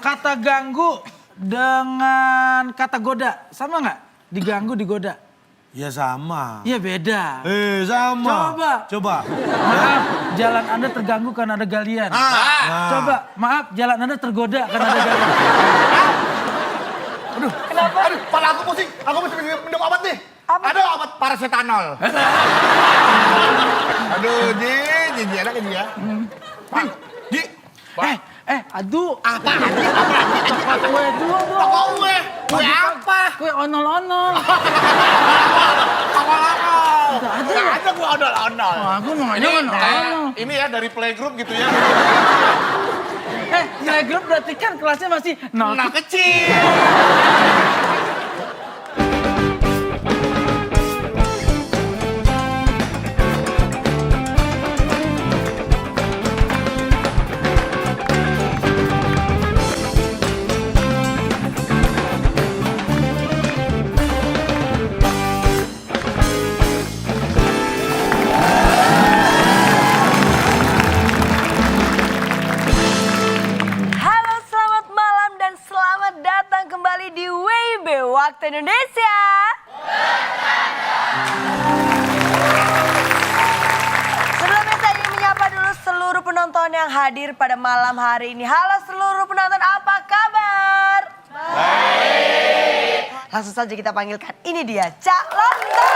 kata ganggu dengan kata goda, sama nggak? Diganggu, digoda. Ya sama. Iya beda. Sama. Coba. Maaf, jalan Anda terganggu karena ada galian. Coba, maaf, jalan Anda tergoda karena ada galian. Aduh, kenapa? Aduh, kepala aku pusing. Aku mesti minum obat nih. Apa? Ada obat paracetamol. Aduh, Ji enak ini ya. Pak, Ji. Aduh. Apa? Pak kue dulu dong. Apa kue? Kue apa? Kue onol-onol. Nggak ada kue ondol-ondol. Aku mau onol-onol. Ini ya dari playgroup gitu ya. Playgroup berarti kan kelasnya masih nol. Nah kecil. Halo, selamat malam dan selamat datang kembali di WIB Waktu Indonesia. Sebelumnya saya ingin menyapa dulu seluruh penonton yang hadir pada malam hari ini. Halo seluruh penonton, apa kabar? Baik. Langsung saja kita panggilkan, ini dia Cak Lontong.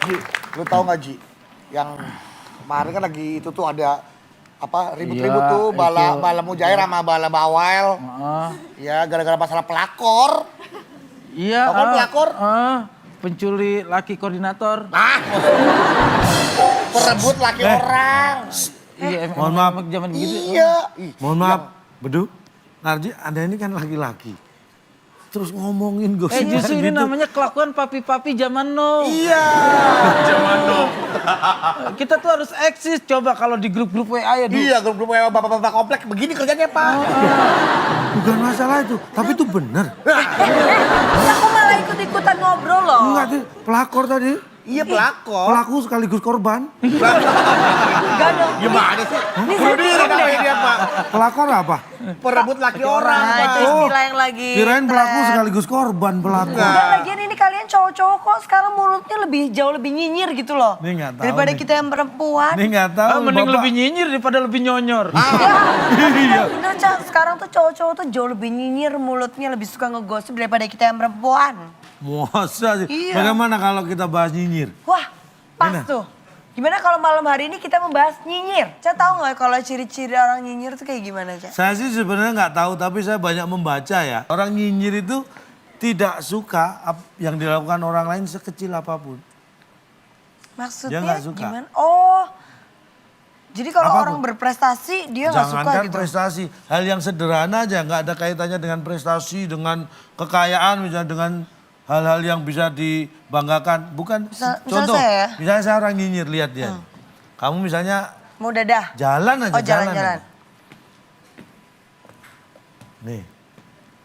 Ji, lu tahu nggak Ji? Yang kemarin kan lagi itu tuh ada apa ribut-ribut Iya, tuh itu. bala mujair sama bala bawel. Ya gara-gara masalah pelakor. Iya. Tahu kan pelakor? Pencuri laki koordinator. Perebut laki orang. Iya, Mohon maaf. Zaman begitu. Iya. Mohon maaf, Bedu. Narji, Anda ini kan laki-laki. Terus ngomongin gosip Justru ini gitu. namanya kelakuan papi-papi zaman now. Iya. Kita tuh harus eksis. Coba kalau di grup-grup WA ya. Iya, grup-grup bapak-bapak komplek begini kerjanya Pak. Bukan masalah itu, tapi itu benar. Aku malah ikut-ikutan ngobrol loh. Enggak, tuh, pelakor tadi. Iya pelakor. Pelaku sekaligus korban. Enggak dong. Gimana sih? Ini Bunuh diri saya namanya dia Pak. Pelakor apa? Perebut laki orang Nah, Pak. itu istilah yang lagi Kirain pelaku tren. sekaligus korban pelaku. Dan lagian ini kalian cowok-cowok kok sekarang mulutnya jauh lebih nyinyir gitu loh. Ini nggak tahu Daripada nih. kita yang perempuan. Ini nggak tahu. Mending Bapak. lebih nyinyir daripada lebih nyonyor. Iya bener Cak, sekarang tuh cowok-cowok tuh jauh lebih nyinyir, mulutnya lebih suka ngegosip daripada kita yang perempuan. Masa sih? Iya. Bagaimana kalau kita bahas nyinyir? Wah, pas Gimana? tuh. Gimana kalau malam hari ini kita membahas nyinyir? Cak tahu nggak kalau ciri-ciri orang nyinyir tuh kayak gimana Cak? Saya sih sebenarnya nggak tahu, tapi saya banyak membaca ya. Orang nyinyir itu tidak suka yang dilakukan orang lain sekecil apapun. Maksudnya nggak suka. gimana? Oh, jadi kalau Apapun. orang berprestasi dia nggak suka Jangankan gitu? prestasi, hal yang sederhana aja nggak ada kaitannya dengan prestasi, dengan kekayaan, misalnya dengan hal-hal yang bisa dibanggakan. Bukan Misal contoh, saya ya? misalnya saya orang nyinyir, lihat dia. Kamu misalnya Mau dadah? jalan aja, Oh jalan-jalan. aja. Nih,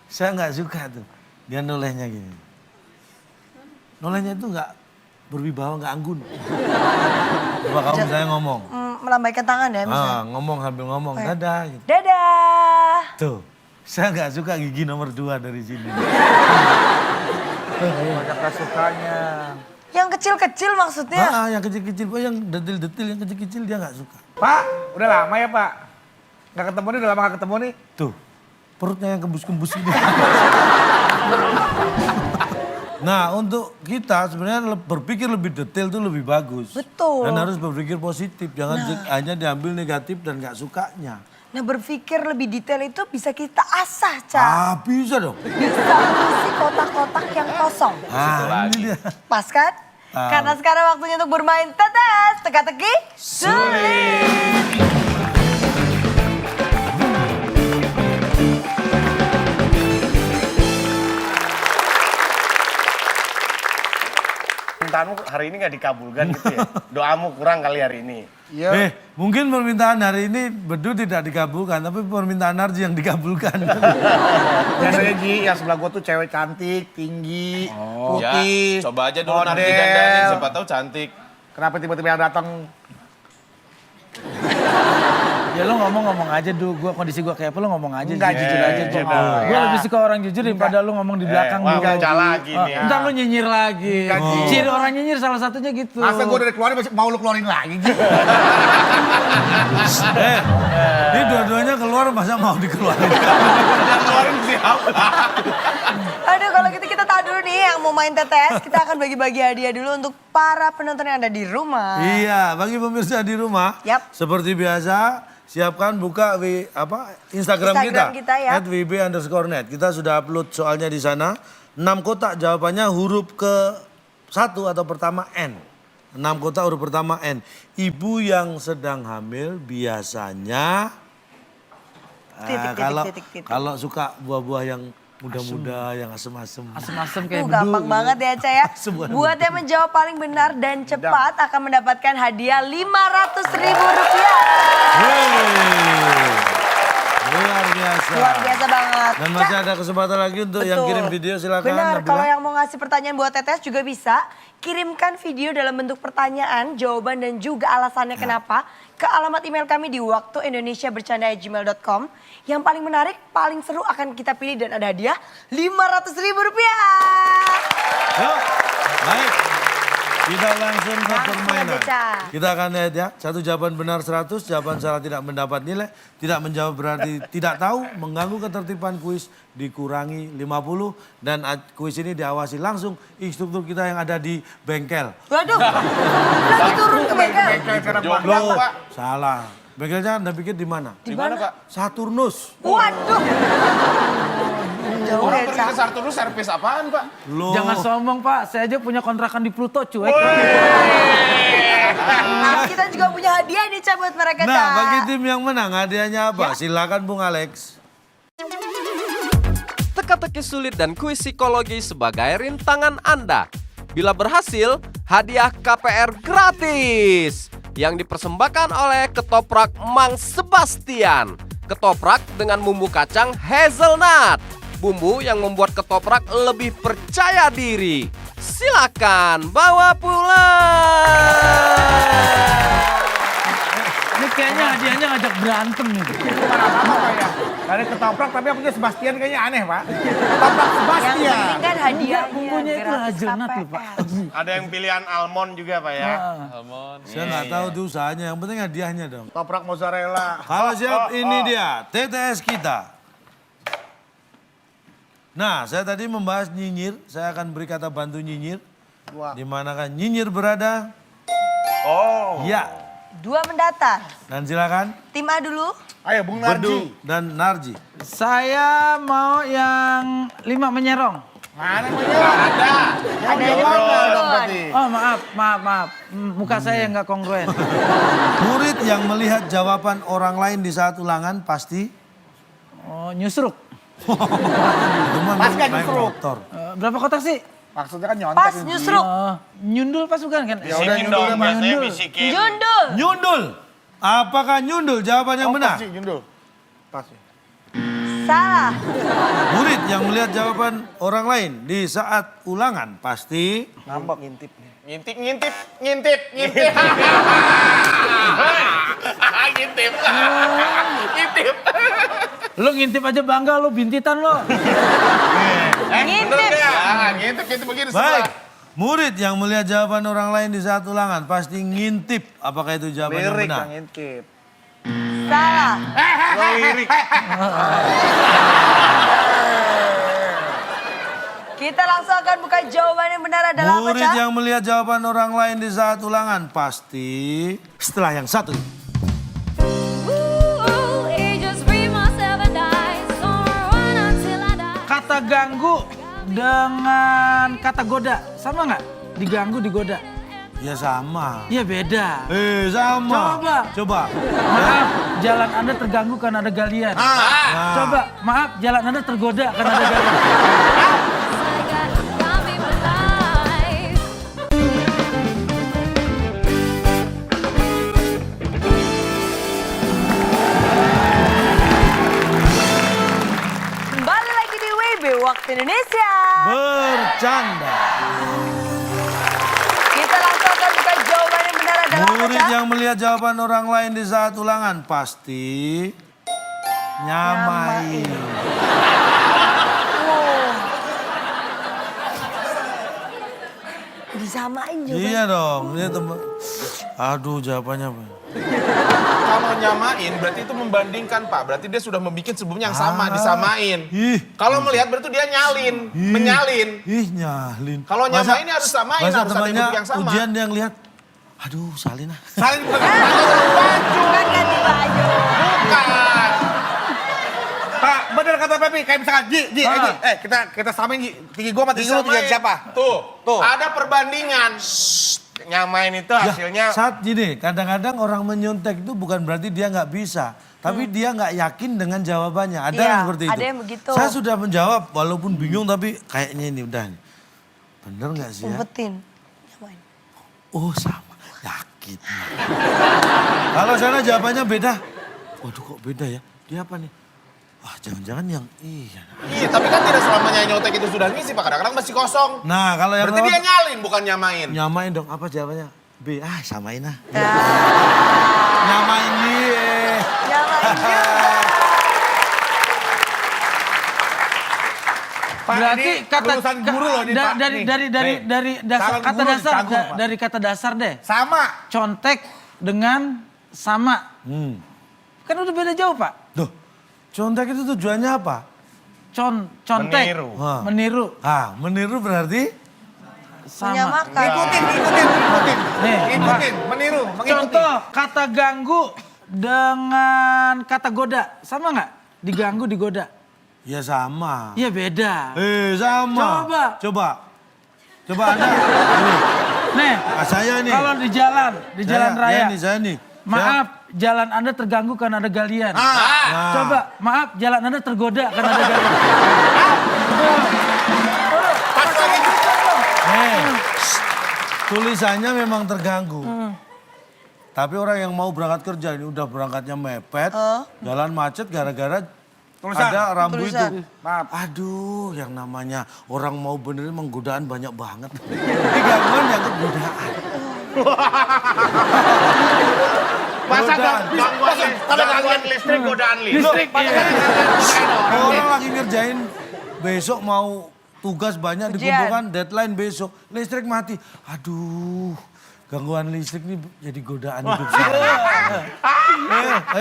saya nggak suka tuh. Dia nolehnya gini. Nolehnya itu nggak berwibawa, nggak anggun. Coba kamu misalnya ngomong. Melambaikan tangan ya misalnya. Ngomong sambil ngomong, Oh, ya. dadah gitu. Dadah. Tuh, saya nggak suka gigi nomor 2 dari sini. Banyak gak sukanya. Yang kecil-kecil maksudnya? Yang kecil-kecil, yang detil-detil, yang kecil-kecil dia nggak suka. Pak, udah lama ya Pak? Nggak ketemu nih, udah lama nggak ketemu nih. Tuh, perutnya yang kembus-kembus ini. Nah, untuk kita sebenarnya berpikir lebih detail itu lebih bagus. Betul. Dan harus berpikir positif, jangan hanya diambil negatif dan nggak sukanya. Nah berpikir lebih detail itu bisa kita asah, Cak. Bisa dong. Bisa mengisi kotak-kotak yang kosong. Ini dia. Pas kan? Karena sekarang waktunya untuk bermain tetes, teka-teki, sulit. permintaanmu hari ini nggak dikabulkan gitu ya? Doamu kurang kali hari ini. Iya. Mungkin permintaan hari ini Bedu tidak dikabulkan, tapi permintaan Narji yang dikabulkan. Biasanya Ji, yang sebelah gua tuh cewek cantik, tinggi, putih. Ya, coba aja dulu model. nanti dandanin, siapa tahu cantik. Kenapa tiba-tiba yang datang? Ya lo ngomong aja dulu, kondisi gua kayak apa lo ngomong aja. Enggak, jujur aja. jujur. Gue lebih suka orang jujur daripada lo ngomong di belakang wah, dulu. pecah lagi nih. Ntar lo nyinyir lagi. Enggak, Ji. Ciri orang nyinyir salah satunya gitu. Masa gua udah keluarin masih mau lu keluarin lagi Ji? Ini dua-duanya keluar masa mau dikeluarin. Keluarin siapa? Aduh, kalau gitu kita tahu dulu nih yang mau main TTS, kita akan bagi-bagi hadiah dulu untuk para penonton yang ada di rumah. Iya, bagi pemirsa di rumah, Yap. seperti biasa, siapkan buka Instagram kita ya. @wb_net. Kita sudah upload soalnya di sana. 6 kotak jawabannya huruf ke-1 atau pertama N. 6 kotak huruf pertama N. Ibu yang sedang hamil biasanya Titik. kalau suka buah-buah yang muda-muda, yang asem-asem. Asem-asem kayak Gampang banget ya, Ca ya. Semua. Buat yang menjawab paling benar dan cepat akan mendapatkan hadiah Rp500.000. Luar biasa. Luar biasa banget. Dan masih ada kesempatan lagi untuk yang kirim video, silakan. Benar, Nabila. kalau yang mau ngasih pertanyaan buat TTS juga bisa. Kirimkan video dalam bentuk pertanyaan, jawaban dan juga alasannya kenapa ke alamat email kami di waktuindonesiabercanda@gmail.com. Yang paling menarik, paling seru akan kita pilih dan ada hadiah Rp500.000. Yuk, baik. Kita langsung ke Langsung permainan. aja, Ca. Kita akan lihat ya, satu jawaban benar 100, jawaban salah tidak mendapat nilai. Tidak menjawab berarti tidak tahu, mengganggu ketertiban kuis dikurangi 50. Dan kuis ini diawasi langsung instruktur kita yang ada di bengkel. Waduh, lagi turun ke bengkel. Loh, salah. Bengkelnya Anda pikir di mana? Di mana, Pak? Saturnus. Waduh. Jauh ya, Orang pergi Ca. ke Saturnus servis apaan, Pak? Loh. Jangan sombong Pak, saya aja punya kontrakan di Pluto cuek. Nah, kita juga punya hadiah nih, Ca, buat mereka, Ca. Nah, bagi tim yang menang hadiahnya apa? Silakan Bung Alex. Teka-teki sulit dan kuis psikologi sebagai rintangan Anda. Bila berhasil, hadiah KPR gratis yang dipersembahkan oleh ketoprak Mang Sebastian. Ketoprak dengan bumbu kacang hazelnut. Bumbu yang membuat ketoprak lebih percaya diri. Silakan bawa pulang. Ini kayaknya hadiahnya ngajak berantem nih. Ada ketoprak tapi yang punya Sebastian kayaknya aneh Pak. Ketoprak Yang Sebastian. penting kan hadiah. Bumbunya itu hazelnut loh Pak. Ada yang pilihan almond juga Pak ya? Saya nggak tahu tuh usahanya, yang penting hadiahnya dong. Ketoprak mozzarella. Kalau siap, ini dia TTS kita. Nah, saya tadi membahas nyinyir, saya akan beri kata bantu nyinyir. Wah. Di mana kan nyinyir berada? Oh. Ya, 2 mendatar. dan silakan Tim A dulu. Ayo Bung Bedu Narji. dan Narji. Saya mau yang 5 menyerong. Mana yang ada? Ada yang dong dong. berarti. Oh maaf. Muka saya yang nggak kongruen. Murid yang melihat jawaban orang lain di saat ulangan pasti Oh nyusruk. itu mah Pas nggak naik nyusruk? motor. Berapa kotak sih? Maksudnya kan nyontek. Pas Ji. nyusruk. Nyundul pas bukan kan? Ya udah, Bisikin nyundul dong, deh, Mas. biasanya Nyundul. bisikin. Jundul. Nyundul. Apakah nyundul jawaban yang Oh, benar? pas sih, nyundul. Pas ya. Salah. Murid yang melihat jawaban orang lain di saat ulangan pasti Ngambek ngintip. Ngintip. Ngintip. Lo ngintip aja bangga lo bintitan lo. Ngintip. Ngintip begini baik. Murid yang melihat jawaban orang lain di saat ulangan pasti ngintip. Apakah itu jawaban yang Lirik benar? yang ngintip. Salah. Kita langsung akan buka jawaban yang benar adalah apa, Murid Ca? yang melihat jawaban orang lain di saat ulangan pasti setelah yang satu. Kata ganggu dengan kata goda sama nggak? Diganggu digoda. Ya sama. Iya beda. Sama. Coba. Coba. Maaf, jalan Anda terganggu karena ada galian. Coba, maaf, jalan Anda tergoda karena ada galian. Indonesia. Bercanda. Kita langsung akan buka jawaban yang benar adalah Murid apa? yang melihat jawaban orang lain di saat ulangan pasti nyamain. Disamain juga. Iya dong, ini teman. Aduh, jawabannya apa? Kalau nyamain berarti itu membandingkan Pak. Berarti dia sudah membuat sebelumnya yang sama, disamain. Ih. Kalau melihat berarti dia nyalin, menyalin. Ih, nyalin. Kalau nyamain ini harus samain, masa harus ada temannya bentuk yang sama. ujian dia ngelihat, aduh salin ah. Salin bukan baju. Bukan ganti baju. Bukan. Pak, bener kata Pepi, kayak misalkan Ji, kita samain Ji. Tinggi gua sama tinggi lu, tinggi siapa? Tuh, ada perbandingan. Nyamain itu Ya, hasilnya saat gini, kadang-kadang orang menyontek itu bukan berarti dia nggak bisa. Tapi dia nggak yakin dengan jawabannya. Ada Iya, yang seperti itu. ada yang begitu. Saya sudah menjawab, walaupun bingung tapi kayaknya ini udah nih. Bener nggak sih ya? Umpetin. Nyamain. Oh sama, yakin. Kalau sana jawabannya beda. Waduh kok beda ya? Dia apa nih? Wah jangan-jangan yang iya. Iya, tapi kan tidak selamanya nyontek itu sudah ngisi Pak. Kadang-kadang masih kosong. Nah kalau yang Berarti lewat- dia nyalin bukan nyamain. nyamain dong, apa jawabannya? B, samain ah. Nyamain dia. Nyamain juga. Pak, Berarti ini kata lulusan guru loh nih, Pak. Nih. dari dasar Calon kata guru dasar ditanggung, Pak. dari kata dasar deh. Sama. Contek dengan sama. Kan udah beda jauh, Pak. Duh, contek itu tujuannya apa? Contek. Meniru. Wah. Meniru. Ah, meniru berarti Sama. Menyamakan. Ikutin. Nih, Ikutin, meniru, mengikuti. Contoh kata ganggu dengan kata goda. Sama nggak? Diganggu, digoda. ya sama. Iya beda. Sama. Coba Anda. Nih, Saya nih. kalau di jalan raya. Saya nih. Maaf, jalan Anda terganggu karena ada galian. Coba, maaf, jalan Anda tergoda karena ada galian. Tulisannya memang terganggu. Tapi orang yang mau berangkat kerja ini udah berangkatnya mepet, jalan macet gara-gara ada rambu Tulisan. itu. Maaf. Aduh, yang namanya orang mau benerin menggodaan banyak banget. Ini gangguan yang kegodaan. masa Godaan. gangguan listrik godaan listrik. Orang lagi ngerjain besok mau tugas banyak Ujian. dikumpulkan, deadline besok, listrik mati. Aduh, gangguan listrik ini jadi godaan hidup saya.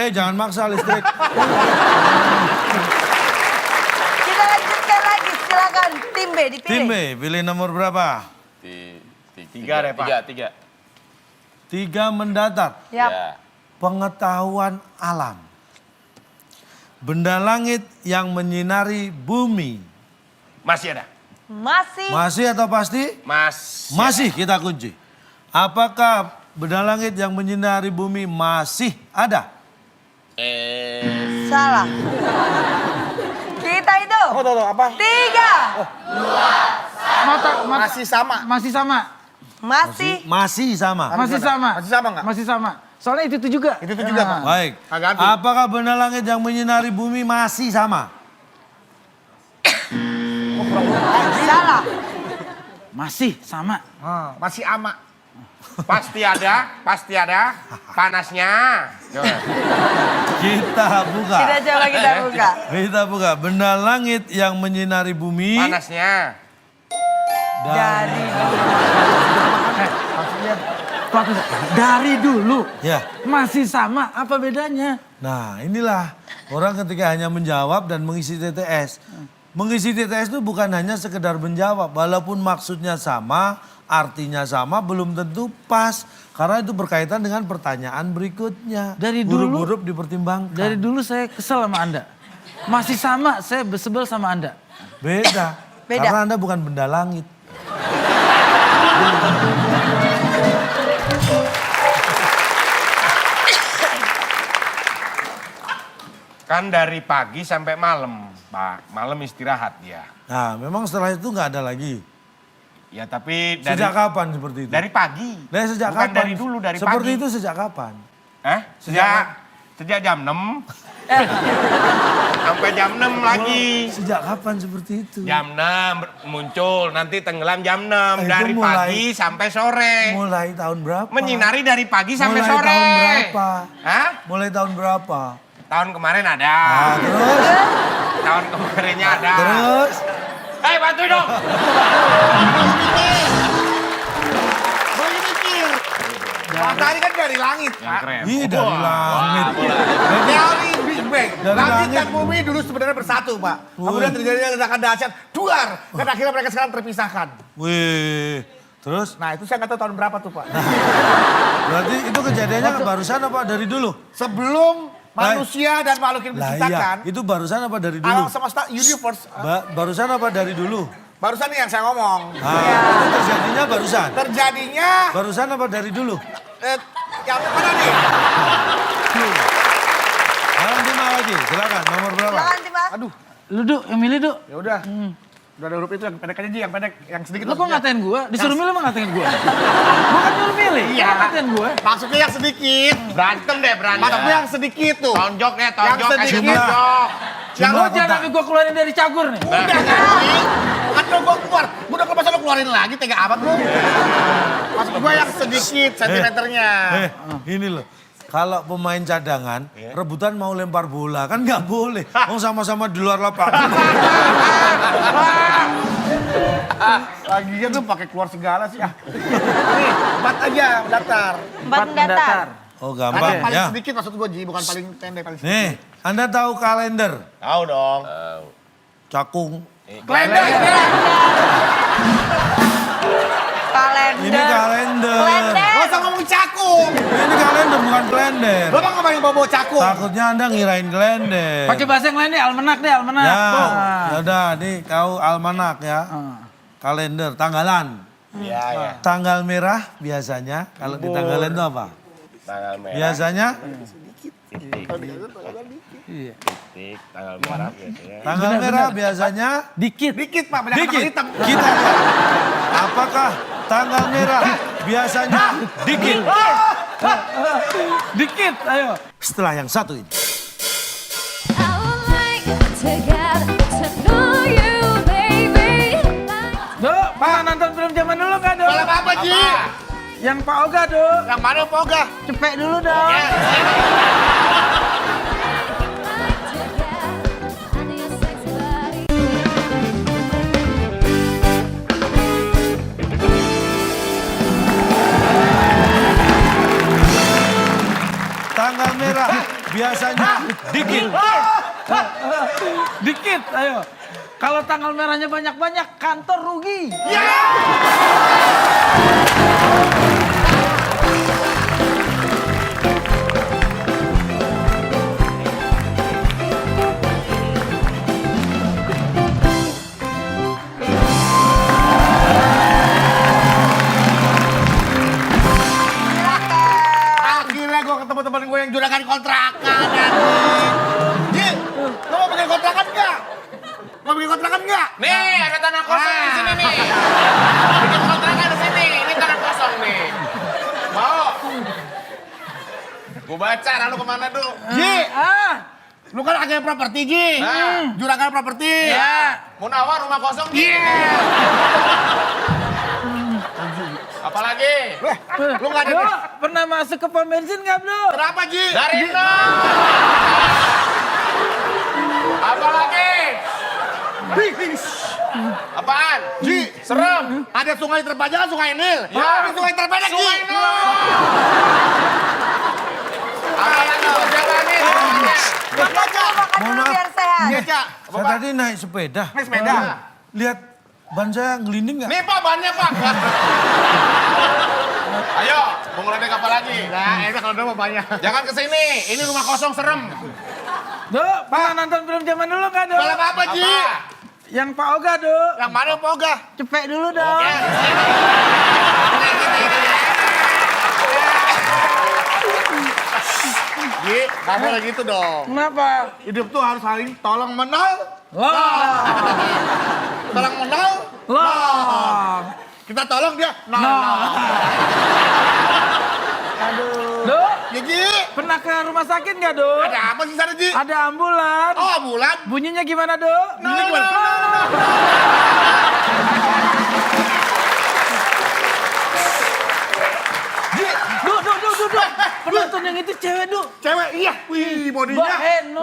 Jangan maksa listrik. Kita lanjutkan lagi, silakan. Tim B dipilih. Tim B, pilih nomor berapa? Tiga deh, Pak. Tiga. 3 mendatar. Yap. Ya. Pengetahuan alam. Benda langit yang menyinari bumi. Masih ada. Masih. Masih atau pasti? Masih kita kunci. Apakah benda langit yang menyinari bumi masih ada? Salah. Kita itu. Tuh, apa? 3. Masih sama. Masih sama. Masih. Masih sama. Masih sama. Masih sama nggak? Masih sama. Soalnya itu juga. Itu juga, Pak. Baik. Ganti. Apakah benda langit yang menyinari bumi masih sama? Salah. Masih sama. Masih ama. Pasti ada panasnya. Kita buka. Kita coba kita buka. Kita buka. Benda langit yang menyinari bumi. Panasnya. Dari. Dari dulu. Ya. Masih sama. Apa bedanya? Nah inilah orang ketika hanya menjawab dan mengisi TTS. Mengisi TTS itu bukan hanya sekedar menjawab. Walaupun maksudnya sama, artinya sama, belum tentu pas. Karena itu berkaitan dengan pertanyaan berikutnya. Dari dulu- Huruf-huruf dipertimbangkan. Dari dulu saya kesel sama Anda. Masih sama, saya sebel sama Anda. Beda. Beda. Karena Anda bukan benda langit. Kan dari pagi sampai malam, Pak. Malam istirahat dia. Nah memang setelah itu nggak ada lagi. Ya tapi dari Sejak kapan seperti itu? dari pagi. Nah, sejak Bukan kapan? dari dulu, dari Seperti pagi. itu sejak kapan? Sejak jam 6. Sampai jam 6 lagi. Sejak kapan seperti itu? Jam 6 muncul, nanti tenggelam jam 6. Itu Dari mulai- pagi sampai sore. Mulai tahun berapa? Menyinari dari pagi sampai Mulai sore. tahun berapa? Hah? Mulai tahun berapa? Tahun kemarin ada. Nah, terus? Tahun kemarinnya ada. Terus? Hei, bantuin dong. Matahari kan dari langit. Ih, dari langit. Dari Big Bang. Dari Langit langit. dan bumi dulu sebenarnya bersatu, Pak. Kemudian terjadi ledakan dahsyat, duar. Dan akhirnya mereka sekarang terpisahkan. Wih, terus? Nah, itu saya nggak tahu tahun berapa tuh, Pak. Berarti itu kejadiannya barusan apa dari dulu? Sebelum manusia dan makhluk hidup Lah diciptakan, iya, itu barusan apa dari dulu? alam semesta universe. Barusan apa dari dulu? Barusan nih yang saya ngomong. Ah, itu terjadinya barusan. Terjadinya, Barusan apa dari dulu? yang mana nih? Malam Tima lagi, silakan nomor berapa? Silakan Tima. Aduh, Lu Duk, yang milih Duk. ya udah. Udah ada huruf itu yang pendek aja, Ji, yang pendek, yang sedikit. Lu kok maksudnya. ngatain gua? Disuruh milih mah ngatain gua. Gua kan nyuruh milih. Iya. Kok ngatain gua? Maksudnya yang sedikit. Berantem deh, berantem. Maksudnya yang sedikit tuh. Tonjok deh, tonjok. Yang Kasih sedikit. tonjok. Yang Lu Jumlah jangan kita. sampai gua keluarin dari cagur nih. udah kali. Kan lo gua keluar. Udah kalau masa lo keluarin lagi, tega amat lu. Maksud gua yang sedikit sentimeternya. Ini loh. Kalau pemain cadangan, rebutan mau lempar bola, kan nggak boleh. Oh sama-sama di luar lapangan. Lagian tuh pakai keluar segala sih. Ah. Nih, 4 aja datar. 4 mendatar. Oh Paling, gampang paling ya. sedikit maksud gua, Ji, bukan paling pendek, paling sedikit. Nih, Anda tahu kalender? Tahu dong. Cakung. Kalender. Kalender. Ini kalender. Kalender. Gak usah ngomong cakung. Ini kalender bukan kalender. Lo mah ngomongin bawa cakung. Takutnya Anda ngirain kalender. Pakai bahasa yang lain deh, almanak deh, almanak. Ya, Tuh. yaudah nih kau almanak ya. Kalender, tanggalan. Iya, iya. Tanggal merah biasanya, kalau di tanggalan itu apa? Tanggal merah. Biasanya Titik, tanggal merah biasanya. tanggal merah biasanya Dikit. Dikit, Pak, banyak dikit. hitam. Kita lihat. Apakah tanggal merah biasanya dikit? Dikit, ayo. Setelah yang satu ini. I would like to get to know you, baby. Duk, pernah nonton film zaman dulu nggak, Duk? Balap apa, Ji? Yang Pak Oga, Duk. Yang mana, Poga? Cepet dulu dong. Tanggal merah biasanya dikit. Dikit, ayo. Kalau tanggal merahnya banyak-banyak, kantor rugi. Akhirnya gue ketemu temen gue yang juragan kontrakan, anjing. Ji, lo mau bikin kontrakan nggak? Mau bikin kontrakan nggak? Nih, ada tanah kosong di sini nih. Bikin kontrakan di sini. Ini tanah kosong nih. Mau? Gua baca, lalu kemana, Duk? Ji, Ah, lu kan agen properti, Ji. Juragan properti. Ya, mau nawar rumah kosong di. Apalagi? Lu nggak ada. Duk, pernah masuk ke pom bensin nggak, Duk? Kenapa, Ji? Dari nol. Apalagi? Apaan? Ji, Serem. ada sungai terpanjang kan sungai Nil. Ya. Ada sungai terpendek, Ji. Sungai Nil. Apalagi jalan nih? Makan dulu, makan Mohon dulu maaf. biar sehat. Iya, Cak. Saya tadi naik sepeda. Naik sepeda. Lihat ban saya ngelinding nggak? Nih Pak, bannya Pak. Ayo, mau ngeledek apa lagi? Nah, enak kalau udah mau banyak. Jangan kesini, ini rumah kosong serem. Duk, pernah nonton film zaman dulu nggak, Duk? Balap apa, Ji? Apa? Yang Pak Oga, Duk. Yang mana, Poga? Cepet dulu dong. Ji, nggak boleh gitu dong. Kenapa? Hidup tuh harus saling tolong menol. Lah. Tolong menol. Lah. Kita tolong dia. Nol. Duk, Ji, lagi, Ji? Pernah ke rumah sakit nggak, Do? Ada apa sih sana, Ji? Ada ambulan. Oh, bulan. Bunyinya gimana, Do? Bunyinya gimana? Do. Penonton yang itu cewek, Do. Cewek, iya. Wih, bodinya. Mbak Heno.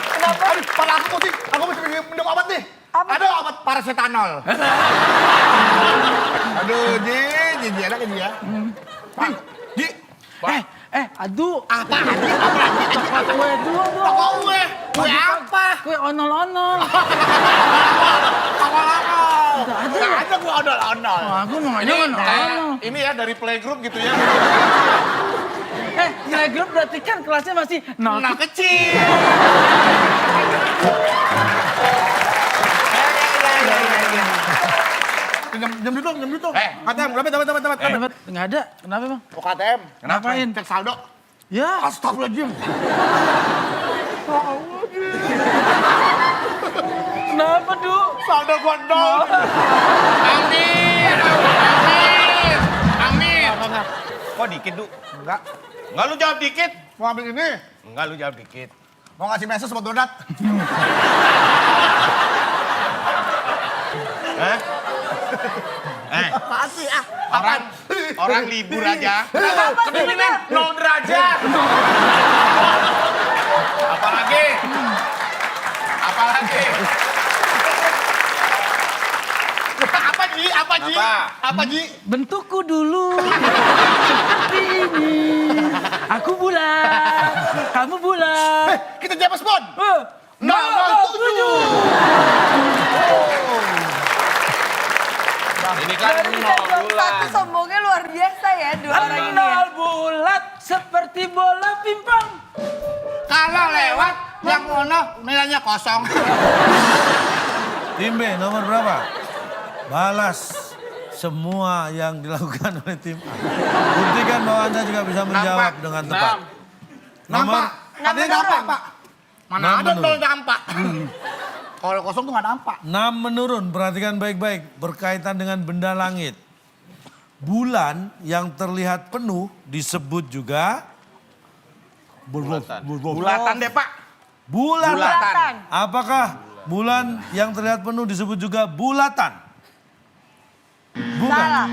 Kenapa? Aduh, kepala aku pusing. Aku mesti minum obat nih. Apa? Ada obat paracetamol. Aduh, Ji enak ya, Ji ya. Ji. Aduh. Apa? Ji? Kue dulu, Do. Toko kue. Kue apa? Kue onol-onol. Nggak ada kue ondol-ondol. Aku namanya Ini onol-onol. kayak ini ya dari playgroup gitu ya. Nilai grup berarti kan kelasnya masih nol. Nah, kecil. Jam dulu dong. KTM, dapat. Dapat nggak ada. Kenapa, Bang? Oh, KTM. Ngapain? Cek saldo. Ya. Astagfirullahaladzim. Kenapa, Du? Saldo gua nol. Amin. Kok dikit, Du? Enggak. Enggak lu jawab dikit. Mau ambil ini. Enggak lu jawab dikit. Mau ngasih meses buat donat. Apaan sih? Orang libur aja. Kedinginan. 0 derajat. Apalagi? Apa, Ji? Apa, Ji? Bentukku dulu seperti ini. Aku bulat, kamu bulat. Kita James Bond. 007. Ini kan Baru bisa jawab satu, sombongnya luar biasa ya dua orang ini ya. Nol bulat seperti bola pimpong. Kalau lewat, yang mana nilainya kosong. Tim B nomor berapa? Balas semua yang dilakukan oleh tim A. Buktikan bahwa Anda juga bisa menjawab dengan tepat. Nomor Katanya nampak, Pak. Mana Enam ada menurun. 0 nampak. Kalau kosong tuh nggak nampak. 6 menurun, perhatikan baik-baik, berkaitan dengan benda langit. Bulan yang terlihat penuh disebut juga Bulatan deh, Pak. bulatan. Apakah bulan yang terlihat penuh disebut juga bulatan? Bukan. Salah.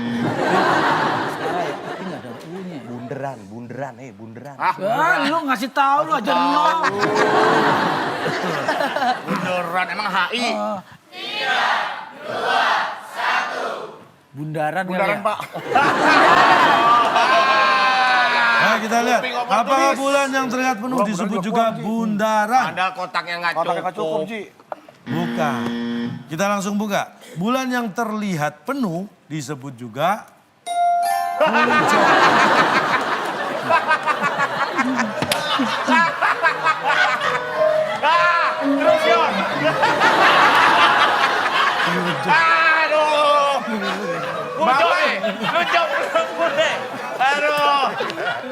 Bunderan. Lu ngasih tahu lu aja nol. Beneran, emang HI. Bundaran kali Bundaran, ya? Pak. Nah, kita lihat. Apakah bulan yang terlihat penuh disebut juga bundaran? Ada kotaknya nggak Kotaknya nggak cukup, cukup. Ji. Bukan. Kita langsung buka. Bulan yang terlihat penuh disebut juga Terus, Yon. Aduh. Lucu. Aduh.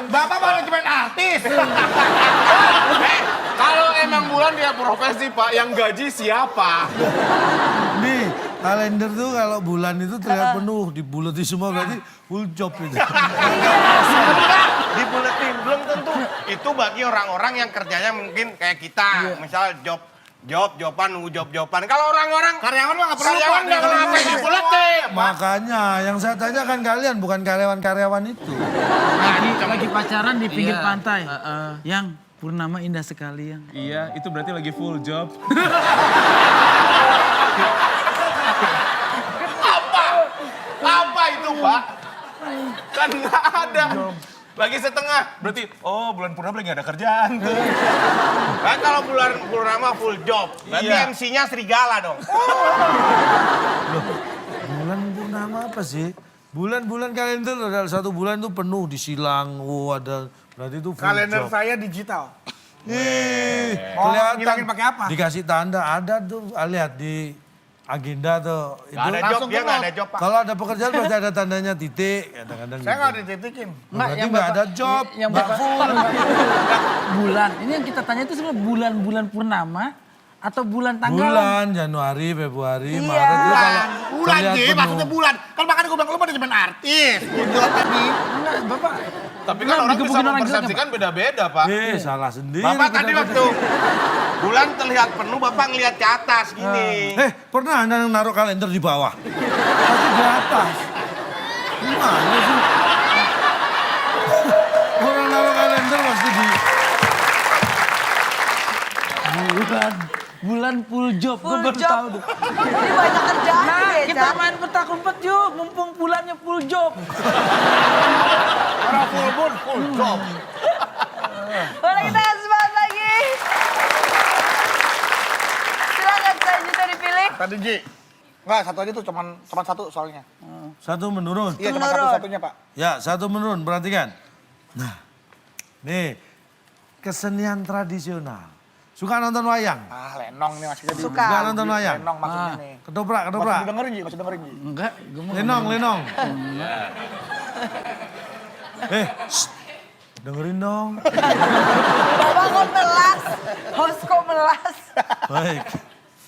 Bapak manajemen artis. Kalau emang bulan dia profesi Pak, yang gaji siapa? nih kalender tuh kalau bulan itu terlihat penuh dibuleti semua berarti full job itu. Dibuletin belum tentu. Itu bagi orang-orang yang kerjanya mungkin kayak kita, misal job-joban, nunggu job-joban. Kalau orang-orang Karyawan mah nggak perlu, karyawan Pak. nggak kenapa dibuletin. Makanya yang saya tanyakan kalian bukan karyawan-karyawan itu. Lagi pacaran di pinggir pantai. Yang purnama indah sekali yang. Iya, itu berarti lagi full job. Apa itu, Pak? Kan nggak ada. Lagi setengah. Berarti, oh bulan purnama lagi nggak ada kerjaan tuh. Kan kalau bulan purnama full job. Berarti Iya. MC-nya serigala dong. Bulan purnama apa sih? Bulan-bulan kalender ada satu bulan itu penuh disilang. Oh ada berarti itu full Kalender job. saya digital. Ih, Mau kelihatan. ngilangin pakai apa? Dikasih tanda ada tuh, lihat di agenda tuh. Nggak ada job, Langsung dia nggak keluar. ada job, Pak. Kalau ada pekerjaan pasti ada tandanya titik, kadang-kadang. Saya nggak dititikin. Berarti nggak ada job, Yang nggak Bapak- full. Bulan. Ini yang kita tanya itu sebenarnya bulan-bulan purnama atau bulan tanggal? Bulan Januari, Februari, Iya. Maret. Itu kalau bulan, Terlihat Ji. penuh. Maksudnya bulan. Kan makanya gue bilang, lu pada cuman artis. Gue jawab tadi. Enggak, Bapak. Tapi kan Enggak, orang bisa digebukin orang jelek, mempersepsikan beda-beda, Pak. Salah sendiri. Bapak tadi kita- waktu bulan terlihat penuh, Bapak ngelihat ke atas gini. Pernah Anda naruh kalender di bawah? Pasti di atas. Gimana sih? Orang naruh kalender pasti di... Bulan full job. Gue Full baru job. tahu tuh. Ini banyak kerjaan Nah, ya, kita Cak. main petak umpet yuk. Mumpung bulannya full job. Orang full moon, full job. Boleh kita semangat lagi. Silakan selanjutnya dipilih. Tadi, Ji. Enggak, satu aja tuh, cuman satu soalnya. Satu menurun. Iya, cuma Menurun. satu-satunya, Pak. Ya, satu menurun. Perhatikan. Nah, nih. Kesenian tradisional. Suka nonton wayang? Ah, lenong nih maksudnya. Di- Suka. Suka nonton wayang? Lenong maksudnya nih. Ketoprak, Masih ketoprak. dengerin, Ji, masih dengerin, Ji. Enggak, gue mau Lenong. Shh. Dengerin dong. Bapak kok melas. Host kok melas. Baik.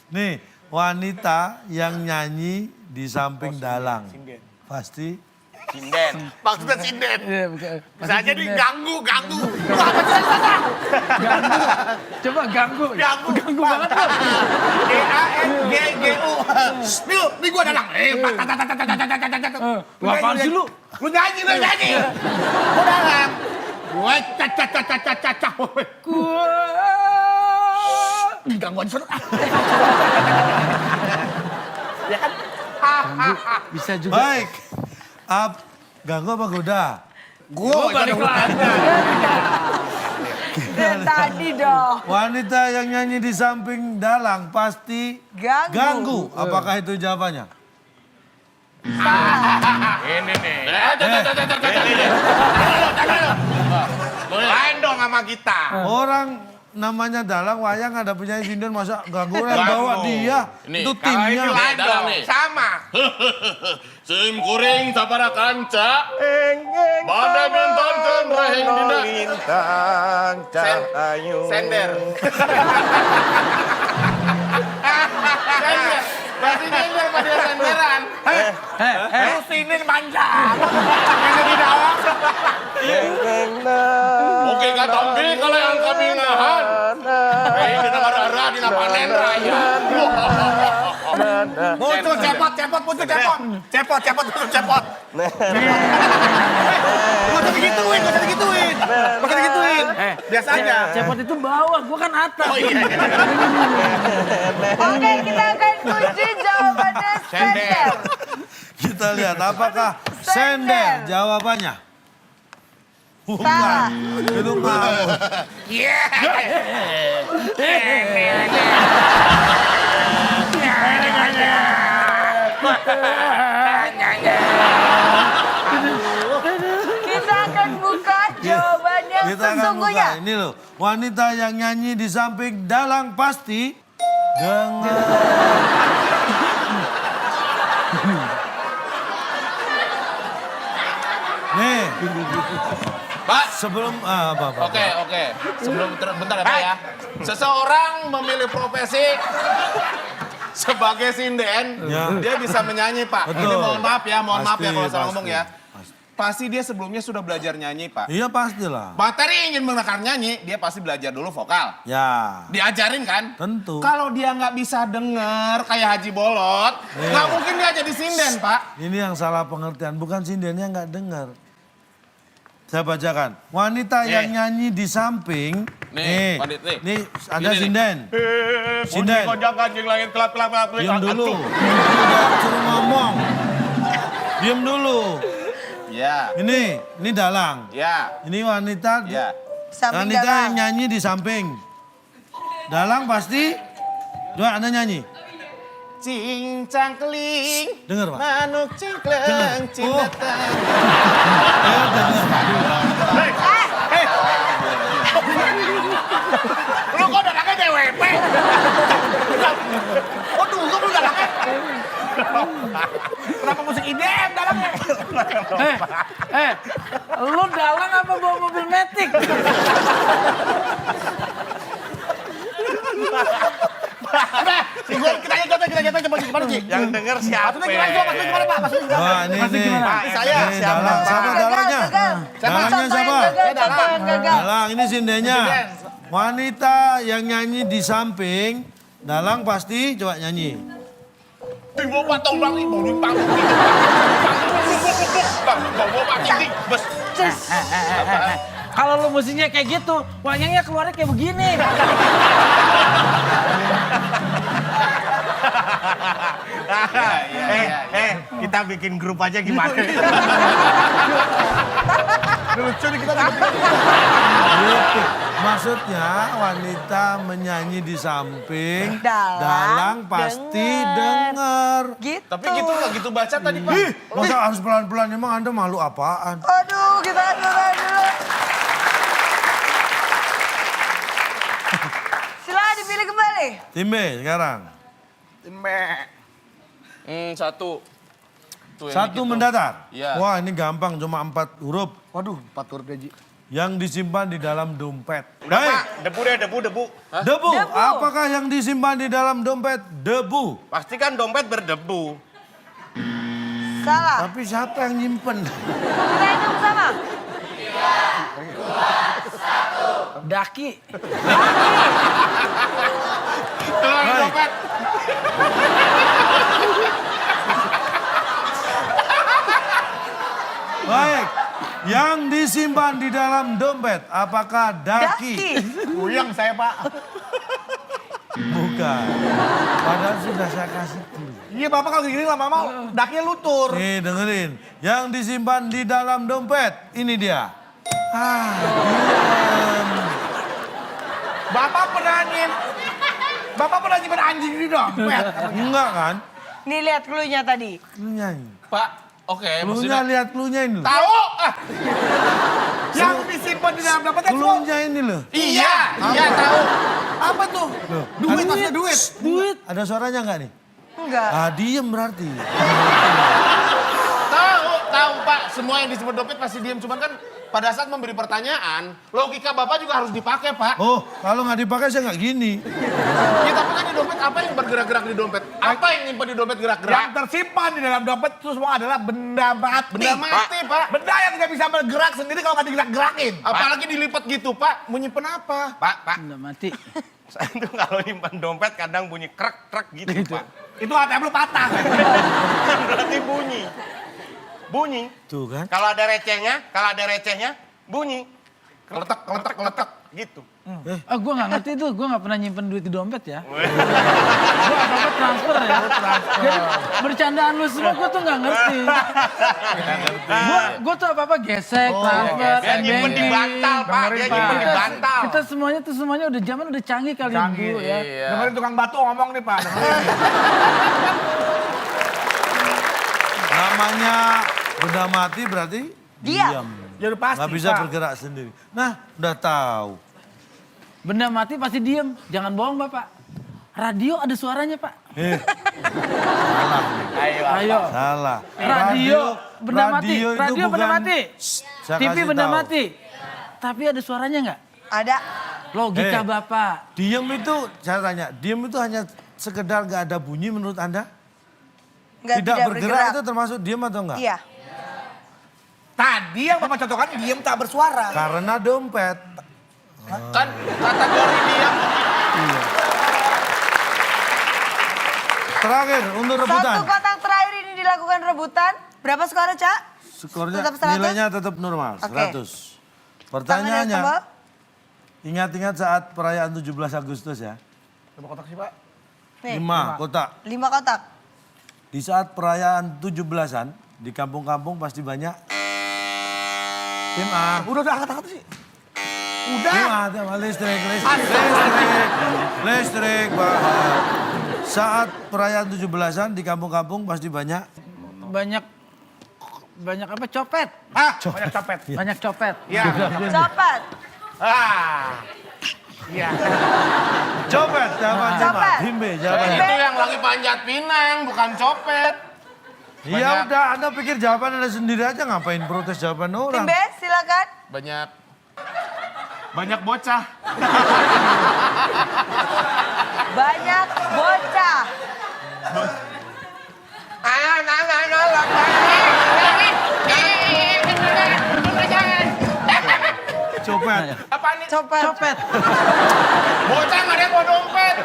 Nih, wanita yang nyanyi di samping dalang. Sinden. Pasti Sinden. Maksudnya sinden. Iya, bukan. Bisa aja nih ganggu. Coba ganggu. Ganggu. Ganggu banget tuh. G-A-N-G-G-U. Nih gua dalang. Wah, apaan sih lu? Lu nyanyi. Gua dalang. Gua caca. Ih, ganggu aja suruh. Ya kan? Bisa juga. baik. Ganggu apa goda? Gua balik lagi. Dan tadi dong. Wanita yang nyanyi di samping dalang pasti Ganggu. Apakah itu jawabannya? Ini nih. Lain dong sama kita. Orang namanya dalang wayang ada penyanyi sinden masa ganggu orang Ganggu. bawa dia. Nih, Itu Kalau ini timnya. lain Dalang dong. nih. Sama. Sim kuring sapara kanca. Badai bintang kan raheng dina. Lintang cahayu. Sender. Berarti sender pada senderan. Lu sini manjang. Yang di dalam. Oke katambi kalau yang kami ngahan. Ini negara di panen raya. Muncul cepot. Cepot. Gak usah digituin. Biasa aja. Cepot itu bawah, gua kan atas. Oh iya. Oke, kita akan uji jawabannya sender. Kita lihat apakah sender jawabannya. Salah. Itu ngawur. Kita akan buka jawabannya Kita akan sesungguhnya. buka. Ini loh, wanita yang nyanyi di samping dalang pasti dengan nih, Pak, sebelum apa? Oke. Sebelum bentar ya, Pak ya. Seseorang memilih profesi sebagai sinden, Ya. dia bisa menyanyi, Pak. Betul. Ini mohon maaf ya Pasti, kalau salah ngomong pasti. ya. Pasti dia sebelumnya sudah belajar nyanyi, Pak. Iya pastilah. Materi ingin mengenalkan nyanyi, dia pasti belajar dulu vokal. Ya, Diajarin kan? tentu. Kalau dia nggak bisa denger kayak Haji Bolot, nggak mungkin dia jadi sinden, Pak. Ini yang salah pengertian, bukan sindennya nggak dengar. Saya bacakan. Wanita yang nyanyi di samping. Nih, Pandit, nih. Nih, ada Gini nih. sinden. Sinden. Kojak anjing langit kelap. Diam dulu. Udah suruh ngomong. Diam dulu. Ya, Ini dalang. ya, Ini wanita. ya. Samping Wanita dalang. yang nyanyi di samping. Dalang pasti. Coba Anda nyanyi. Cincang keling, Dengar, Pak. manuk cingkleng, Oh. cindatang. Lu kok dalangnya DWP? Kok dulu lu dalangnya? Kenapa musik IDM dalangnya? Lu dalang apa bawa mobil metik? Kita jatuh coba. Gimana Ji? Yang denger siapa? Maksudnya gimana Pak? Maksudnya gimana Pak? Maksudnya gimana? Wah, ini nih. Pak, saya Nih, siapa? Dalang, siapa dalangnya? Dalangnya siapa? Contoh yang gagal. Dalang, ini sindenya. Wanita yang nyanyi di samping, Dalang pasti coba nyanyi. Bawa patong bang, bawa dimpang. Bawa pating, bes. Kalau lu musiknya kayak gitu, wayangnya keluarnya kayak begini. Kita bikin grup aja gimana? Lucu nih kita. Gitu. Maksudnya wanita menyanyi di samping, Dalang pasti denger. Gitu. Tapi gitu nggak gitu baca tadi Pak. Ih, masa harus pelan-pelan, emang Anda malu apaan? Aduh, kita atur dulu. Silahkan dipilih kembali. Tim B sekarang. Satu. Tuh yang Satu dikit tuh. mendatar. Iya. Wah, ini gampang, cuma 4 huruf. Waduh, 4 huruf gaji. Yang disimpan di dalam dompet. Udah Baik. Pak, debu deh, debu. Debu. Debu. Apakah yang disimpan di dalam dompet? Debu. Pasti kan dompet berdebu. Salah. Tapi siapa yang nyimpen? Kita hitung sama. Daki. Baik. Baik. Yang disimpan di dalam dompet, apakah daki? Puyeng saya Pak. Bukan. Padahal sudah saya kasih clue. Iya Bapak kalau gini lama-lama dakinya lutur. Nih dengerin. Yang disimpan di dalam dompet, ini dia. Diam. Bapak pernah nyimpen anjing di dompet. Enggak kan? Nih lihat clue-nya tadi. Lu nyanyi. Pak, oke. Cluenya lihat cluenya ini loh. Tahu? Yang disimpan di dalam dompetnya semua. Cluenya ini loh. Iya tahu. Apa tuh? Duit maksudnya duit. Duit. Ada suaranya enggak nih? Enggak. Diem berarti. Tahu Pak. Semua yang disebut dompet pasti diam. Cuman kan pada saat memberi pertanyaan, logika Bapak juga harus dipakai Pak. Oh, kalau nggak dipakai saya nggak gini. Ya tapi kan di dompet apa yang bergerak-gerak di dompet? Apa yang nyimpan di dompet Yang gerak-gerak? tersimpan di dalam dompet itu semua adalah benda mati. Benda mati Pak. Benda yang tidak bisa bergerak sendiri kalau nggak digerak-gerakin. Apalagi dilipat gitu Pak. Mau nyimpen apa? Pak. Udah mati. Saya tuh kalau nyimpan dompet kadang bunyi krek-krek gitu, Pak. Itu ATM lu patah. Berarti bunyi. Bunyi. Tuh kan? Kalau ada recehnya, bunyi. Keletak. Gitu. Gue nggak ngerti tuh, gue nggak pernah nyimpen duit di dompet ya. Gue apa-apa transfer ya. Jadi bercandaan lu semua gue tuh nggak ngerti. Gue tuh apa-apa gesek, transfer, Dia nyimpen di bantal, Pak. Dia nyimpen di bantal. Kita semuanya udah zaman udah canggih kali Bu ya. Dengerin tukang batu ngomong nih Pak. Namanya benda mati berarti Diam. Ya udah pasti nggak bisa Pak. bergerak sendiri. Nah, udah tahu. Benda mati pasti diem, jangan bohong Bapak. Radio ada suaranya Pak. Ayo. Salah. Radio, benda mati. itu Radio benda bukan- mati. Saya TV kasih benda tahu. mati. Tapi ada suaranya nggak? Ada. Logika Eh. Bapak. Diem itu, saya tanya, diem itu hanya sekedar nggak ada bunyi menurut Anda? Nggak Tidak bergerak itu termasuk diem atau enggak? Iya. Tadi yang Bapak contohkan diem tak bersuara. Karena dompet. Kan kategori dia. Terakhir untuk rebutan. Satu kotak terakhir ini dilakukan rebutan. Berapa skornya, Cak? Skornya Tetap 100? nilainya tetap normal, Oke. 100. Tangan Pertanyaannya, yang tebal. ingat-ingat saat perayaan 17 Agustus ya. Berapa kotak sih Pak? Nih, 5 kotak. 5 kotak. Di saat perayaan 17-an, di kampung-kampung pasti banyak. Tim A. Udah angkat sih. Udah. Tim A, tim A, listrik. Bahar. Saat perayaan 17-an di kampung-kampung pasti banyak. Banyak apa? Copet. Banyak copet. Banyak copet. Iya. Copet. Iya. Copet, jawaban tim A. Copet. Tim B, jawabannya. Itu yang lagi panjat pinang, bukan copet. Ya udah, Anda pikir jawaban Anda sendiri aja, ngapain protes jawaban Tim orang? B, silakan. Banyak bocah. Banyak bocah. Copet. Apaan nih? Copet. Bocah nggak ada yang mau dompet.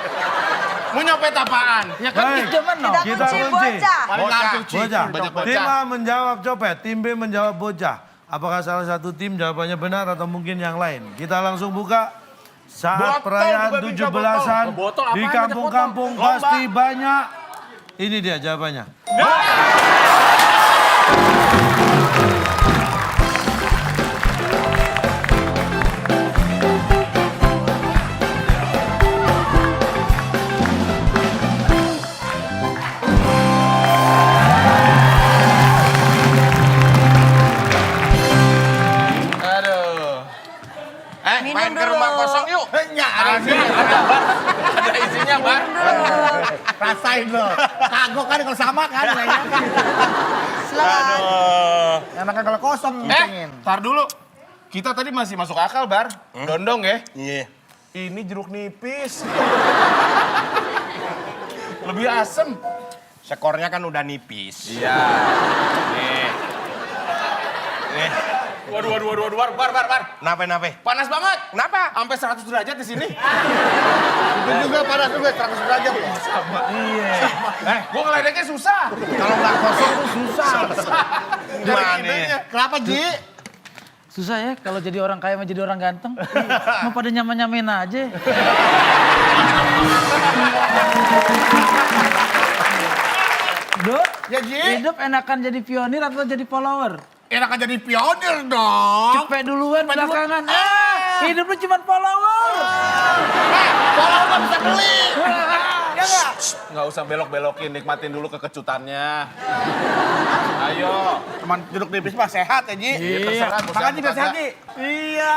Mau nyopet apaan? Ya kan Baik. zaman no. Kita Kita kunci kunci. bocah. Paling langsung Bocah. banyak Tim bocah. A menjawab copet, tim B menjawab bocah. Apakah salah satu tim jawabannya benar atau mungkin yang lain? Kita langsung buka. Saat Botol perayaan juga bisa, 17-an botol apaan di ada kampung-kampung botol? Lomba. pasti banyak. Ini dia jawabannya. Aduh. Minum Main ke dulu. rumah kosong yuk. Enggak, ada Ada isinya, Bar. rasain lo. Kagok kan kalau sama kan kayaknya. Silakan. Enakan kalau kosong pengen. Tar dulu. Kita tadi masih masuk akal, Bar. Dondong ya. Iya. Ini jeruk nipis. Lebih asem. Skornya kan udah nipis. Iya. Nih. Nih, Waduh, Bar. nape? Panas banget. Kenapa? Sampai 100 derajat di sini. Itu juga panas juga 100 derajat loh. Gua ngeledeknya susah. Kalau nggak kosong tuh susah. Gimana idenya. nih? Kenapa Ji? Susah ya kalau jadi orang kaya sama jadi orang ganteng. Mau pada nyaman-nyamain aja. Dok, Ya Ji, hidup enakan jadi pionir atau jadi follower? enakan jadi pionir dong. Cepet duluan belakangan. Hidup lu cuma follower. Kalau nggak bisa beli. Ya nggak? Nggak usah belok-belokin, nikmatin dulu kekecutannya. Ayo. Teman jeruk nipis mah sehat ya Ji. Iya, terserah, mau Makan sehat, juga mau sehat kagak. Ji. Iya.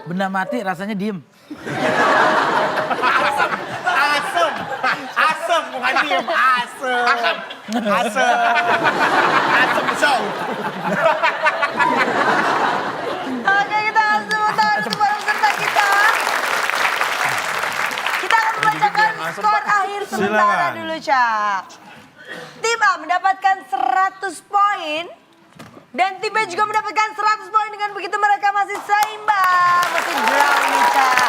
Benda mati rasanya diem. Asem bukan diem, asem. Asem besar. Oke, kita kasih tepuk tangan untuk para peserta kita. Kita akan membacakan skor akhir sementara Silakan. dulu, Cak. Tim A mendapatkan 100 poin. Dan tim B juga mendapatkan 100 poin. Dengan begitu mereka masih seimbang. Masih draw nih, Cak.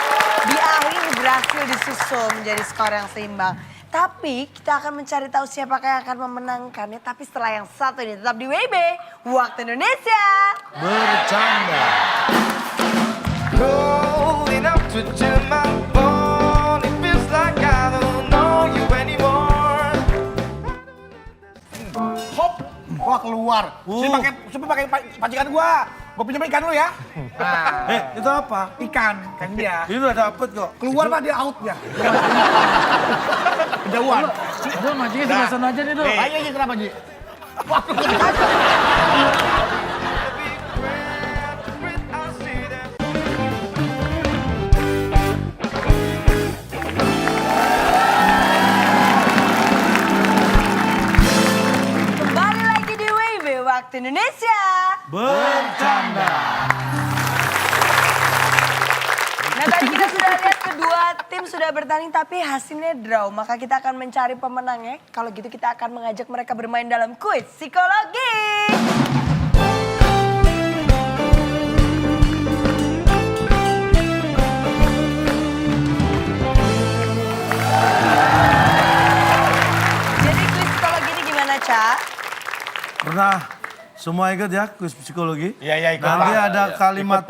Di akhir berhasil disusul menjadi skor yang seimbang. Tapi kita akan mencari tahu siapakah yang akan memenangkannya. Tapi setelah yang satu ini tetap di WIB, Waktu Indonesia. Bercanda. Rolling up to my phone, it feels like I don't know you anymore. Hop. Wah keluar. Sini pakai pancikan gua. Gua pinjam ikan lu ya. Nah, Itu apa? ikan kan dia. Ini udah dapet kok. Keluar mah dia out ya. Kejauhan. Udah mancingnya sebelah sana aja nih, Dok. Ayo Ji, kenapa Ji? I see them. Kembali lagi di WIB Waktu Indonesia. Bercanda. Nah tadi kita sudah lihat kedua tim sudah bertanding tapi hasilnya draw. Maka kita akan mencari pemenangnya. Kalau gitu kita akan mengajak mereka bermain dalam kuis psikologi. Jadi kuis psikologi ini gimana, Ca? Pernah semua ikut ya kuis psikologi? Iya, ikut, Nanti Pak. ada kalimat,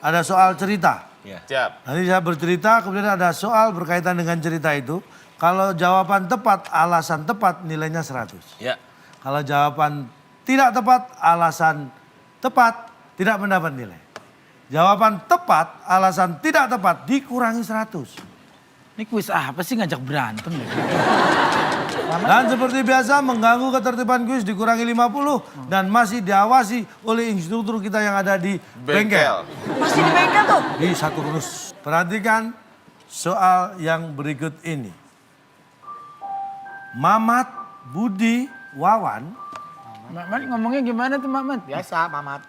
ada soal cerita. Siap. Nanti saya bercerita, kemudian ada soal berkaitan dengan cerita itu. Kalau jawaban tepat, alasan tepat, nilainya 100. Ya. Kalau jawaban tidak tepat, alasan tepat, tidak mendapat nilai. Jawaban tepat, alasan tidak tepat, dikurangi 100. Ini kuis apa sih ngajak berantem ya? Dan seperti biasa, mengganggu ketertiban kuis dikurangi 50. Dan masih diawasi oleh instruktur kita yang ada di bengkel. Masih di bengkel tuh. Di satu runus. Perhatikan soal yang berikut ini. Mamat, Budi, Wawan. Mamat ngomongnya gimana tuh Mamat? Biasa, Mamat.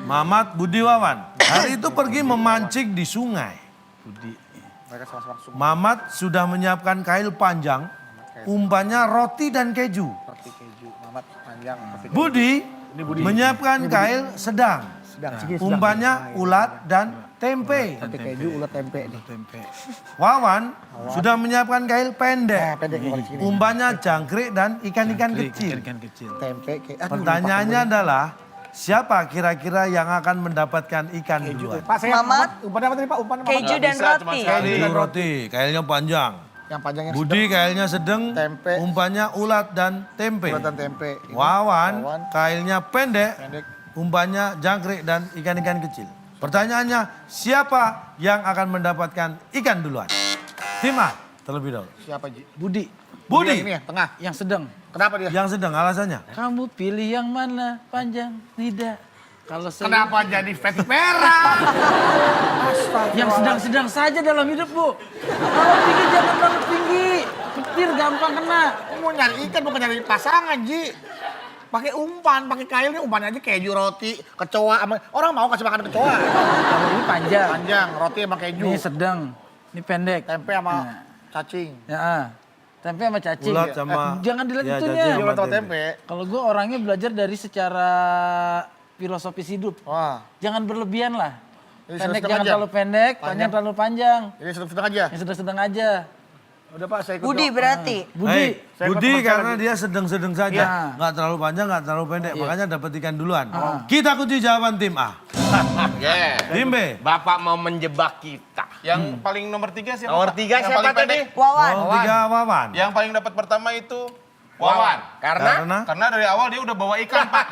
Mamat, Budi, Wawan. Hari itu pergi memancing di sungai. Mereka sama-sama suka Mamat sudah menyiapkan kail panjang, umpannya roti dan keju. roti keju. Mamat panjang. Roti keju. Budi menyiapkan kail sedang, Sedang. umpannya ulat dan tempe. Roti keju, ulat tempe nih. Wawan sudah menyiapkan kail pendek, Pendek kali segini. umpannya jangkrik dan ikan-ikan kecil. Ikan kecil. Tempe. Pertanyaannya adalah, siapa kira-kira yang akan mendapatkan ikan duluan? Pak, saya Mamat. umpan apa tadi Pak? Umpan apa? Keju dan roti. Keju roti, kailnya panjang. Yang panjangnya Budi kailnya sedang, Tempe. umpannya ulat dan tempe. ulat dan tempe. Ini Wawan Wawan. kailnya pendek, Pendek. umpannya jangkrik dan ikan-ikan kecil. Pertanyaannya, siapa yang akan mendapatkan ikan duluan? Tim A terlebih dahulu. Siapa Ji? Budi, Budi Yang ini ya, tengah. yang sedang. Kenapa dia? yang sedang, alasannya. Kamu pilih yang mana? Panjang, tidak. Kalau saya Kenapa jadi Fatty Merah? yang sedang-sedang saja dalam hidup, Bu. Kalau tinggi jangan terlalu tinggi. Petir gampang kena. Mau nyari ikan bukan nyari pasangan Ji. Pakai umpan, pakai kail nih umpan aja keju roti, kecoa sama orang mau kasih makan kecoa. Kalau ini panjang. Panjang, roti sama keju. Ini sedang. Ini pendek. Tempe sama Nah. cacing. Ya, tempe sama cacing. Ulat sama... Jangan dilihat Ya, itunya. cacing sama Ulat sama tempe. Kalau gue orangnya belajar dari secara filosofis hidup. Wah, Jangan berlebihan lah. Jadi Pendek sedang-sedang jangan aja. terlalu pendek, panjang Panjang. terlalu panjang. ini sedang-sedang aja. Yang sedang-sedang aja. Udah Pak, saya ikut. Budi dong. berarti. Budi, Hei, Saya Budi ikut karena lagi. dia sedang-sedang saja. Iya. Nggak terlalu panjang, nggak terlalu pendek. Makanya dapat ikan duluan. Kita kunci jawaban tim A. Yeah. Tim B. Bapak mau menjebak kita. Yang paling nomor 3 siapa? Nomor Pak? 3 Yang siapa paling tadi? pendek? Wawan. Oh, 3 Wawan. Yang paling dapat pertama itu Wawan. Karena Karena dari awal dia udah bawa ikan, Pak.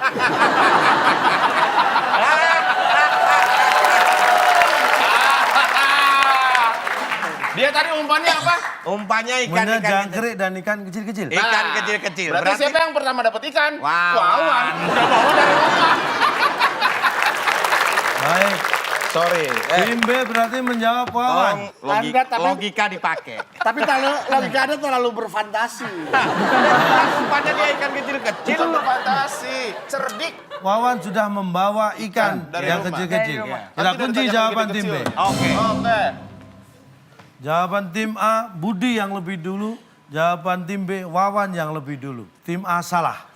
Dia tadi umpannya apa? umpannya Umpannya ikan-ikan jangkrik dan ikan kecil-kecil. Ikan kecil-kecil. Berarti siapa yang pertama dapat ikan? Wawan. Wawan. Udah bawa dari rumah. Baik. Sorry. Tim B berarti menjawab Wawan. Anda tapi- Logika dipakai. Tapi kalau logika Anda terlalu berfantasi. Umpannya dia ikan kecil-kecil. Itu fantasi, cerdik. Wawan sudah membawa ikan Dari yang rumah. kecil-kecil. Dari rumah. Kita Nanti kunci dari jawaban yang tim B. kecil. Oke. Oke. Jawaban tim A, Budi yang lebih dulu. Jawaban tim B, Wawan yang lebih dulu. Tim A salah.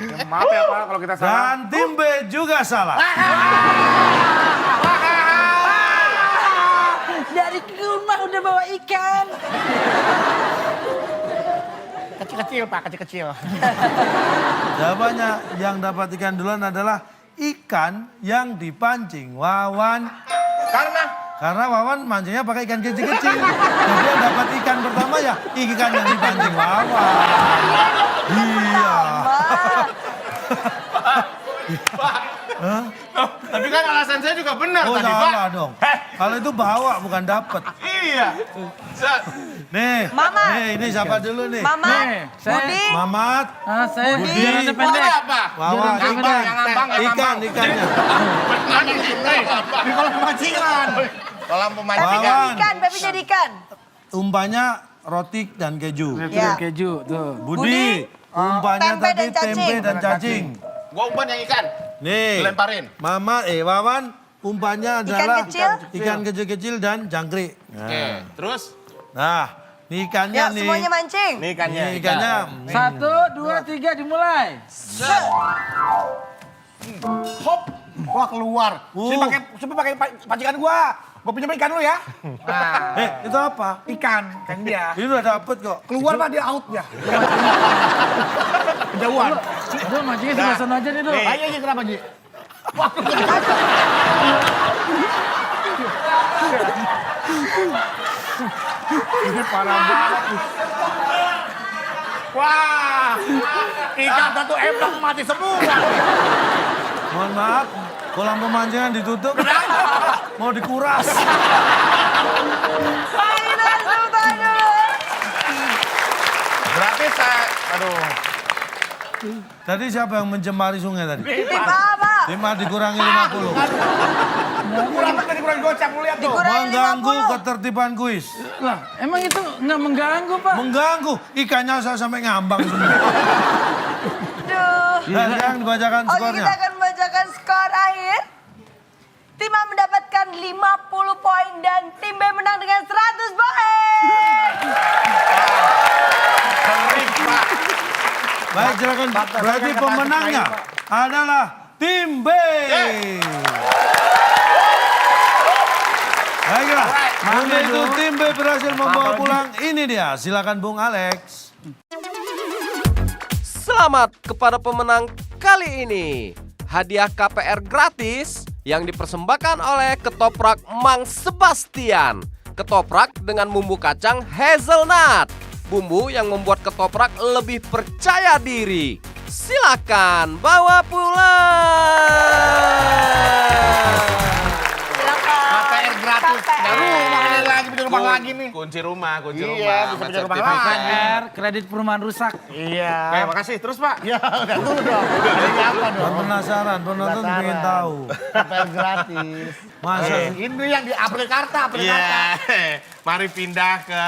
Ya, maaf ya Pak kalau kita salah. Dan tim B juga salah. Dari rumah udah bawa ikan. Kecil-kecil Pak, kecil-kecil. Jawabannya yang dapat ikan duluan adalah ikan yang dipancing Wawan. Karena Wawan mancingnya pakai ikan kecil-kecil. Jadi yang dapat ikan pertama ya ikan yang dipancing Wawan. Iya. Tapi kan alasan saya juga benar Oh tadi, Pak. salah dong. Kalau itu bawa bukan dapat. Iya. Nih, Mama. nih ini siapa dulu nih? Mama, Nih, saya- Budi, Mamat, Ah, saya Budi. biar ada pendek. apa? Wawan, Jangan ikan, yang ngambang, yang ikan, ikannya. Di kolam pemancingan. Kolam tapi pemancingan. Wawan. jadi ikan, tapi jadi ikan. Umpannya roti dan keju. Ya. Keju tuh. Budi, umpannya tempe tadi dan cacing. tempe dan cacing. Gua umpan yang ikan. Nih, Dilemparin. Wawan, umpannya adalah kecil. ikan kecil-kecil dan jangkrik. Oke, terus? Nah, ini ikannya Ya, nih. semuanya mancing. Ini ikannya. Ini ikannya. 1, 2, 3 dimulai. Hop. Wah keluar. Sini pakai pancingan gua. Gua pinjam ikan lu ya. Nah, Itu apa? ikan kan dia. Ini udah dapet kok. Keluar Pak dia out ya. Kejauhan. Aduh, mancingnya sebelah sana aja nih, Dul. Ayo Ji, kenapa Ji? Ini parah banget. Wah, ikan satu emang mati semua. Mohon maaf, kolam pemancingan ditutup. Mau dikuras. Final Sultan dulu. Berarti saya, aduh. Tadi siapa yang mencemari sungai tadi? Tim apa? Tim A dikurangi 50. Kurang tadi kurang gocap lu lihat tuh. Dikurangi Mengganggu 50. ketertiban kuis. Lah, emang itu nggak mengganggu, Pak? Mengganggu. Ikannya saya sampai ngambang semua. Aduh. Nah, sekarang dibacakan Oke, skornya. kita akan membacakan skor akhir. tim A mendapatkan 50 poin dan tim B menang dengan 100 poin. Baik, silakan. Berarti pemenangnya adalah tim B. Baiklah, untuk itu tim B berhasil membawa pulang. Ini dia, silakan Bung Alex. Selamat kepada pemenang kali ini. Hadiah KPR gratis yang dipersembahkan oleh ketoprak Mang Sebastian. Ketoprak dengan bumbu kacang hazelnut. Bumbu yang membuat ketoprak lebih percaya diri. Silakan bawa pulang. Silakan. KPR gratis. Baru makan lagi, punya rumah lagi nih. Kunci rumah, kunci Iya, rumah. bisa sama punya rumah sertifikat. lagi. KPR, kredit perumahan rusak. Iya. Oke, makasih. Terus Pak. Ya, udah dulu dong. Ini apa dong? Kan penasaran, penonton pengen tahu. KPR gratis. Masa sih? Ini yang di Aprikarta, Aprikarta. Iya. Mari pindah ke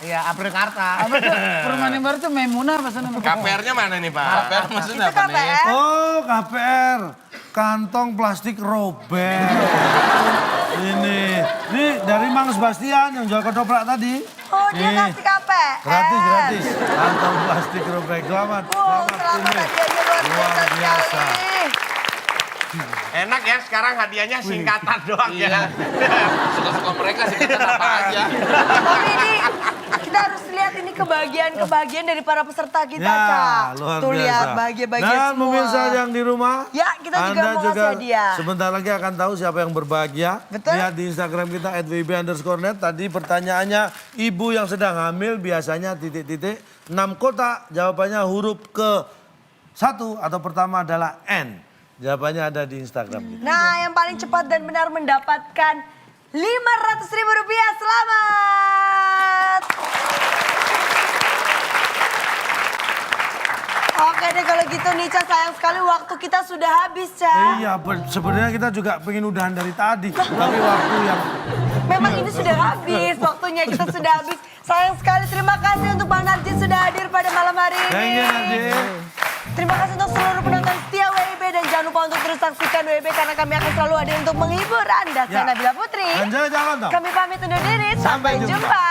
Iya, Aprikarta. Apa tuh? Perumahan yang baru tuh Memunah apa sana? KPR-nya mana nih Pak? KPR maksudnya Itu apa nih? KPR. Oh, KPR. Kantong plastik robek. Ini dari Mang Sebastian yang jual ketoprak tadi. Oh, dia Nih. kasih KPR. Gratis. Kantong plastik robek. Selamat. Wow, Tim selamat B. hadiahnya luar Luar biasa biasa. sekali. Enak ya, sekarang hadiahnya singkatan doang ya. Suka-suka mereka sih kita apa aja. Tapi ini kita harus lihat ini kebahagiaan dari para peserta kita, Ca. Ya, luar Tuh biasa. lihat bahagia-bahagia Dan semua. pemirsa yang di rumah, Ya, kita juga Anda mau ngasih hadiah. sebentar lagi akan tahu siapa yang berbahagia. Betul. Lihat di Instagram kita @wib_net. Tadi pertanyaannya, ibu yang sedang hamil biasanya titik-titik 6 kotak. Jawabannya huruf ke 1 atau pertama adalah N. Jawabannya ada di Instagram kita. Nah, yang paling cepat dan benar mendapatkan Rp500.000. Selamat. Oke deh kalau gitu nih, Ca, sayang sekali waktu kita sudah habis, Ca. Iya, sebenarnya kita juga pengen udahan dari tadi. Tapi waktu yang Memang ini sudah habis, waktunya kita sudah habis. Sayang sekali, terima kasih untuk Bang Narjin sudah hadir pada malam hari ini. Thank you, Narjin. Terima kasih untuk seluruh penonton setia WIB dan jangan lupa untuk terus saksikan WIB karena kami akan selalu hadir untuk menghibur Anda. Saya Ya. Nabila Putri. Dan jangan dong. Kami pamit undur diri, sampai Sampai jumpa. jumpa.